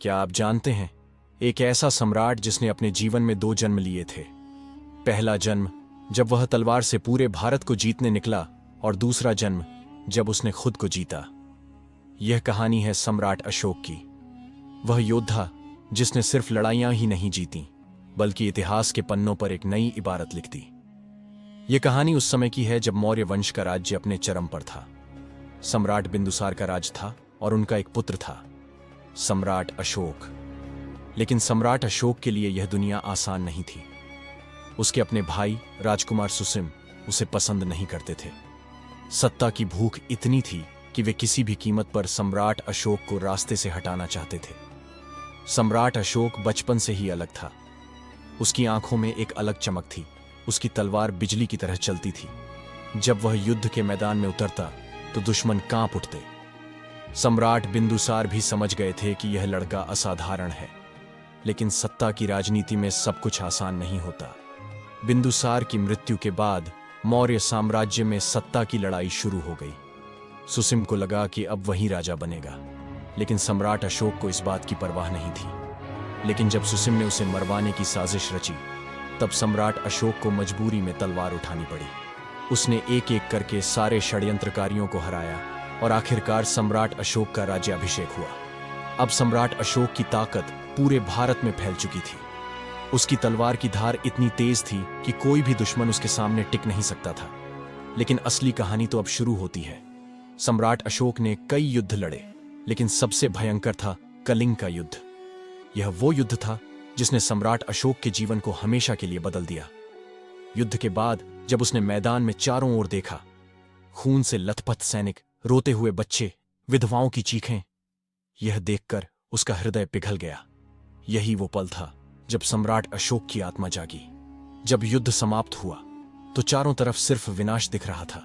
क्या आप जानते हैं, एक ऐसा सम्राट जिसने अपने जीवन में 2 जन्म लिए थे। पहला जन्म जब वह तलवार से पूरे भारत को जीतने निकला और दूसरा जन्म जब उसने खुद को जीता। यह कहानी है सम्राट अशोक की। वह योद्धा जिसने सिर्फ लड़ाइयां ही नहीं जीती बल्कि इतिहास के पन्नों पर एक नई इबारत लिख दी। यह कहानी उस समय की है जब मौर्य वंश का राज्य अपने चरम पर था। सम्राट बिंदुसार का राज था और उनका एक पुत्र था, सम्राट अशोक। लेकिन सम्राट अशोक के लिए यह दुनिया आसान नहीं थी। उसके अपने भाई राजकुमार सुसिम उसे पसंद नहीं करते थे। सत्ता की भूख इतनी थी कि वे किसी भी कीमत पर सम्राट अशोक को रास्ते से हटाना चाहते थे। सम्राट अशोक बचपन से ही अलग था। उसकी आंखों में एक अलग चमक थी। उसकी तलवार बिजली की तरह चलती थी। जब वह युद्ध के मैदान में उतरता तो दुश्मन कांप उठते। सम्राट बिंदुसार भी समझ गए थे कि यह लड़का असाधारण है, लेकिन सत्ता की राजनीति में सब कुछ आसान नहीं होता। बिंदुसार की मृत्यु के बाद मौर्य साम्राज्य में सत्ता की लड़ाई शुरू हो गई। सुसिम को लगा कि अब वही राजा बनेगा, लेकिन सम्राट अशोक को इस बात की परवाह नहीं थी। लेकिन जब सुसिम ने उसे मरवाने की साजिश रची, तब सम्राट अशोक को मजबूरी में तलवार उठानी पड़ी। उसने एक एक करके सारे षड्यंत्रकारियों को हराया और आखिरकार सम्राट अशोक का राज्याभिषेक हुआ। अब सम्राट अशोक की ताकत पूरे भारत में फैल चुकी थी। उसकी तलवार की धार इतनी तेज थी कि कोई भी दुश्मन उसके सामने टिक नहीं सकता था। लेकिन असली कहानी तो अब शुरू होती है। सम्राट अशोक ने कई युद्ध लड़े, लेकिन सबसे भयंकर था कलिंग का युद्ध। यह वो युद्ध था जिसने सम्राट अशोक के जीवन को हमेशा के लिए बदल दिया। युद्ध के बाद जब उसने मैदान में चारों ओर देखा, खून से लथपथ सैनिक, रोते हुए बच्चे, विधवाओं की चीखें, यह देखकर उसका हृदय पिघल गया। यही वो पल था जब सम्राट अशोक की आत्मा जागी। जब युद्ध समाप्त हुआ तो चारों तरफ सिर्फ विनाश दिख रहा था।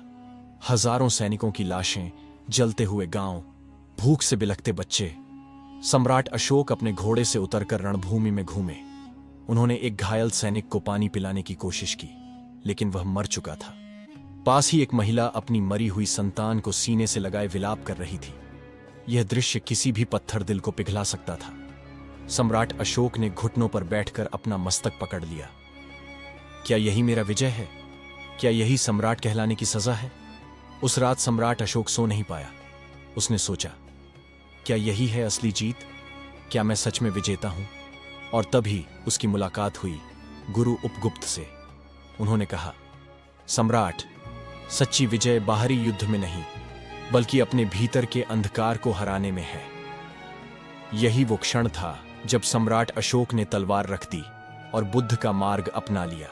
हजारों सैनिकों की लाशें, जलते हुए गांव, भूख से बिलखते बच्चे। सम्राट अशोक अपने घोड़े से उतरकर रणभूमि में घूमे। उन्होंने एक घायल सैनिक को पानी पिलाने की कोशिश की, लेकिन वह मर चुका था। पास ही एक महिला अपनी मरी हुई संतान को सीने से लगाए विलाप कर रही थी। यह दृश्य किसी भी पत्थर दिल को पिघला सकता था। सम्राट अशोक ने घुटनों पर बैठकर अपना मस्तक पकड़ लिया। क्या यही मेरा विजय है? क्या यही सम्राट कहलाने की सजा है? उस रात सम्राट अशोक सो नहीं पाया। उसने सोचा, क्या यही है असली जीत? क्या मैं सच में विजेता हूं? और तभी उसकी मुलाकात हुई गुरु उपगुप्त से। उन्होंने कहा, सम्राट, सच्ची विजय बाहरी युद्ध में नहीं बल्कि अपने भीतर के अंधकार को हराने में है। यही वो क्षण था जब सम्राट अशोक ने तलवार रख दी और बुद्ध का मार्ग अपना लिया।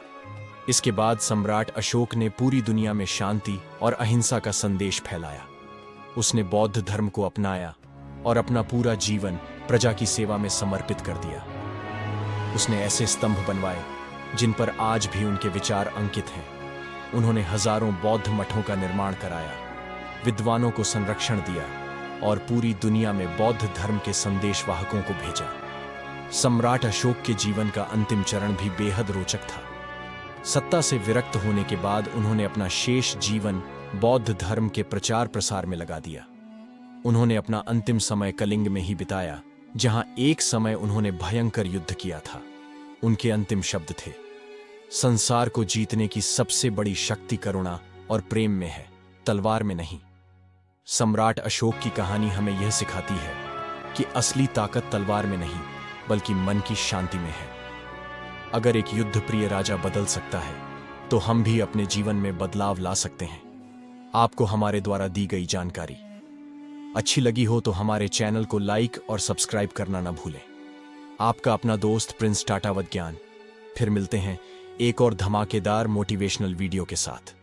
इसके बाद सम्राट अशोक ने पूरी दुनिया में शांति और अहिंसा का संदेश फैलाया। उसने बौद्ध धर्म को अपनाया और अपना पूरा जीवन प्रजा की सेवा में समर्पित कर दिया। उसने ऐसे स्तंभ बनवाए जिन पर आज भी उनके विचार अंकित हैं। उन्होंने हजारों बौद्ध मठों का निर्माण कराया, विद्वानों को संरक्षण दिया और पूरी दुनिया में बौद्ध धर्म के संदेशवाहकों को भेजा। सम्राट अशोक के जीवन का अंतिम चरण भी बेहद रोचक था। सत्ता से विरक्त होने के बाद उन्होंने अपना शेष जीवन बौद्ध धर्म के प्रचार प्रसार में लगा दिया। उन्होंने अपना अंतिम समय कलिंग में ही बिताया, जहां एक समय उन्होंने भयंकर युद्ध किया था। उनके अंतिम शब्द थे, संसार को जीतने की सबसे बड़ी शक्ति करुणा और प्रेम में है, तलवार में नहीं। सम्राट अशोक की कहानी हमें यह सिखाती है कि असली ताकत तलवार में नहीं बल्कि मन की शांति में है। अगर एक युद्ध प्रिय राजा बदल सकता है तो हम भी अपने जीवन में बदलाव ला सकते हैं। आपको हमारे द्वारा दी गई जानकारी अच्छी लगी हो तो हमारे चैनल को लाइक और सब्सक्राइब करना ना भूलें। आपका अपना दोस्त प्रिंस टाटावत ज्ञान। फिर मिलते हैं एक और धमाकेदार मोटिवेशनल वीडियो के साथ।